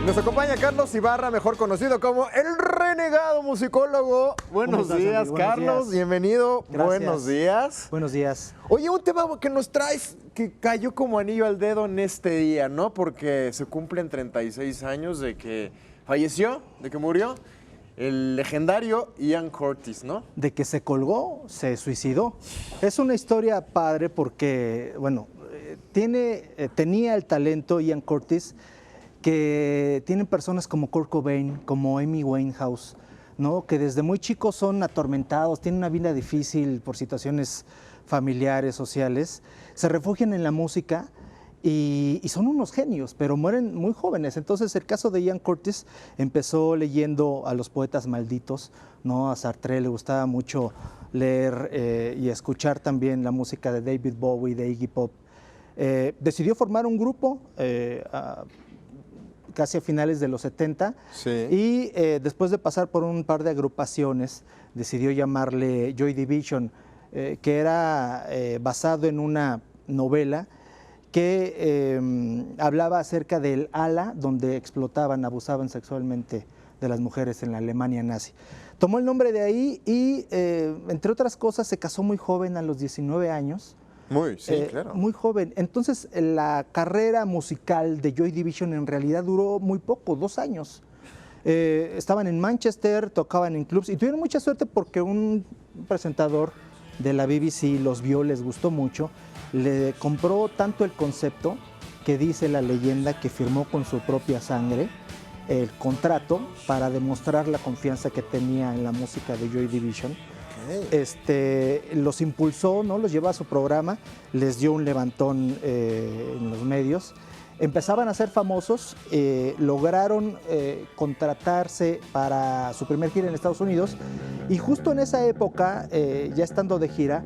Nos acompaña Carlos Ibarra, mejor conocido como el renegado musicólogo. Buenos días, Carlos. Bienvenido. Gracias. Buenos días. Buenos días. Oye, un tema que nos traes que cayó como anillo al dedo en este día, ¿no? Porque se cumplen 36 años de que falleció, de que murió el legendario Ian Curtis, ¿no? De que se colgó, se suicidó. Es una historia padre porque, bueno, tenía el talento Ian Curtis que tienen personas como Kurt Cobain, como Amy Winehouse, ¿no? Que desde muy chicos son atormentados, tienen una vida difícil por situaciones familiares, sociales, se refugian en la música y son unos genios, pero mueren muy jóvenes. Entonces el caso de Ian Curtis empezó leyendo a los poetas malditos, ¿no? A Sartre le gustaba mucho leer y escuchar también la música de David Bowie, de Iggy Pop. Decidió formar un grupo casi a finales de los 70, Sí. y después de pasar por un par de agrupaciones, decidió llamarle Joy Division, que era basado en una novela que hablaba acerca del ala, donde explotaban, abusaban sexualmente de las mujeres en la Alemania nazi. Tomó el nombre de ahí y, entre otras cosas, se casó muy joven, a los 19 años. Claro. Muy joven. Entonces, la carrera musical de Joy Division en realidad duró muy poco, 2 años. Estaban en Manchester, tocaban en clubs y tuvieron mucha suerte porque un presentador de la BBC los vio, les gustó mucho, le compró tanto el concepto que dice la leyenda que firmó con su propia sangre el contrato para demostrar la confianza que tenía en la música de Joy Division. Los impulsó, ¿no? Los llevó a su programa, les dio un levantón en los medios, empezaban a ser famosos, lograron contratarse para su primer gira en Estados Unidos y justo en esa época, ya estando de gira,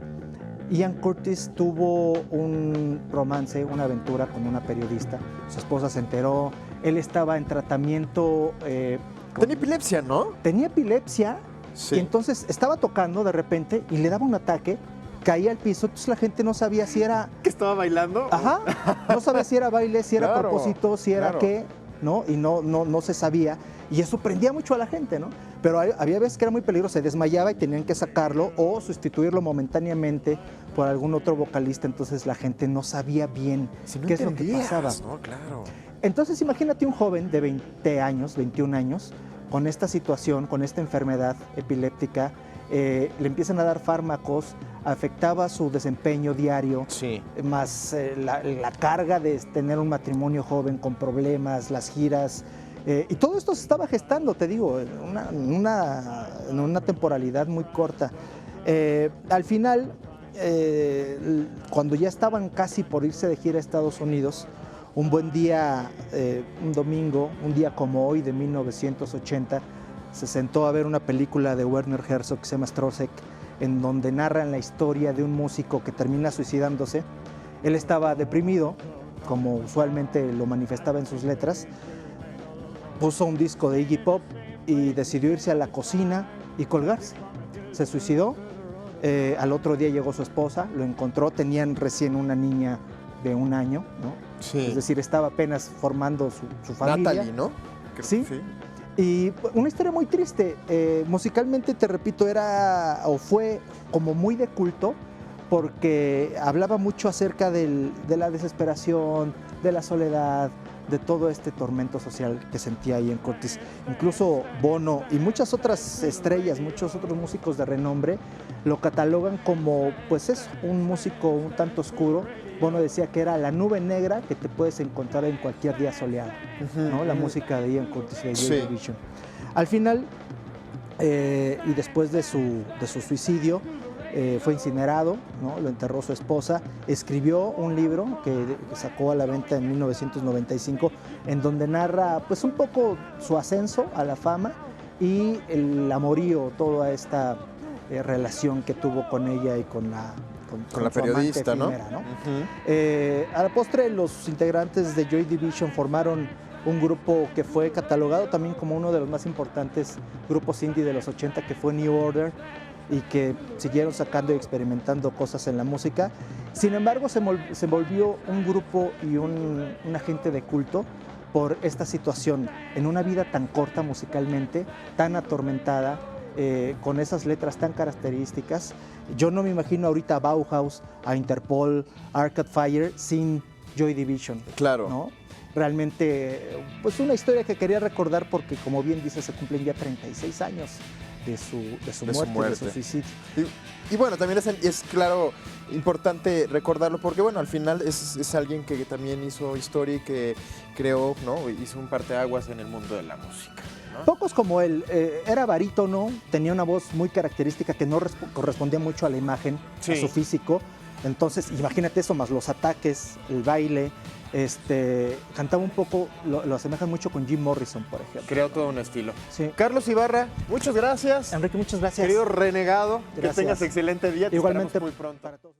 Ian Curtis tuvo un romance, una aventura con una periodista, su esposa se enteró, él estaba en tratamiento. Tenía epilepsia, ¿no? Tenía epilepsia. Sí. Y entonces estaba tocando de repente y le daba un ataque, caía al piso, entonces la gente no sabía si era... ¿Que estaba bailando? Ajá, no sabía si era baile, si era Claro, propósito, si era claro. qué, ¿no? Y no se sabía, y eso prendía mucho a la gente, ¿no? Pero había veces que era muy peligroso, se desmayaba y tenían que sacarlo o sustituirlo momentáneamente por algún otro vocalista, entonces la gente no sabía bien Si no qué es lo que entendías, pasaba. ¿no? Claro. Entonces imagínate un joven de 20 años, 21 años, con esta situación, con esta enfermedad epiléptica, le empiezan a dar fármacos, afectaba su desempeño diario, Sí. más la carga de tener un matrimonio joven con problemas, las giras, y todo esto se estaba gestando, te digo, en una temporalidad muy corta. Al final, cuando ya estaban casi por irse de gira a Estados Unidos, un buen día, un domingo, un día como hoy de 1980, se sentó a ver una película de Werner Herzog que se llama Strossek, en donde narran la historia de un músico que termina suicidándose. Él estaba deprimido, como usualmente lo manifestaba en sus letras, puso un disco de Iggy Pop y decidió irse a la cocina y colgarse. Se suicidó, al otro día llegó su esposa, lo encontró, tenían recién una niña de 1 año, ¿no? Sí. Es decir, estaba apenas formando su familia. Natalie, ¿no? Sí. Y una historia muy triste. Musicalmente, te repito, era o fue como muy de culto porque hablaba mucho acerca de la desesperación, de la soledad, de todo este tormento social que sentía Ian Curtis. Incluso Bono y muchas otras estrellas, muchos otros músicos de renombre lo catalogan como, pues es un músico un tanto oscuro. Bono decía que era la nube negra que te puedes encontrar en cualquier día soleado, ¿no? La música de Ian Curtis y de Joy Division. Al final, y después de su suicidio, fue incinerado, ¿no? Lo enterró su esposa, escribió un libro que sacó a la venta en 1995, en donde narra pues un poco su ascenso a la fama y el amorío, toda esta relación que tuvo con ella y con la periodista, ¿no? Efímera, ¿no? A la postre, los integrantes de Joy Division formaron un grupo que fue catalogado también como uno de los más importantes grupos indie de los 80, que fue New Order, y que siguieron sacando y experimentando cosas en la música. Sin embargo, se volvió un grupo y un agente de culto por esta situación en una vida tan corta musicalmente, tan atormentada, con esas letras tan características. Yo no me imagino ahorita a Bauhaus, a Interpol, a Arcade Fire sin Joy Division. Claro. ¿No? Realmente, pues una historia que quería recordar porque, como bien dice, se cumplen ya 36 años de su muerte, de su suicidio. Y bueno, también es claro, importante recordarlo porque, bueno, al final es alguien que también hizo historia y que creó, ¿no? Hizo un parteaguas en el mundo de la música, ¿no? Pocos como él, era barítono, tenía una voz muy característica que no correspondía mucho a la imagen, Sí. a su físico. Entonces, imagínate eso, más los ataques, el baile. Cantaba un poco, lo asemejan mucho con Jim Morrison, por ejemplo. Creó todo un estilo. Sí. Carlos Ibarra, muchas gracias. Enrique, muchas gracias. Querido renegado, Gracias. que tengas excelente día. Te Igualmente esperamos muy pronto. para todos.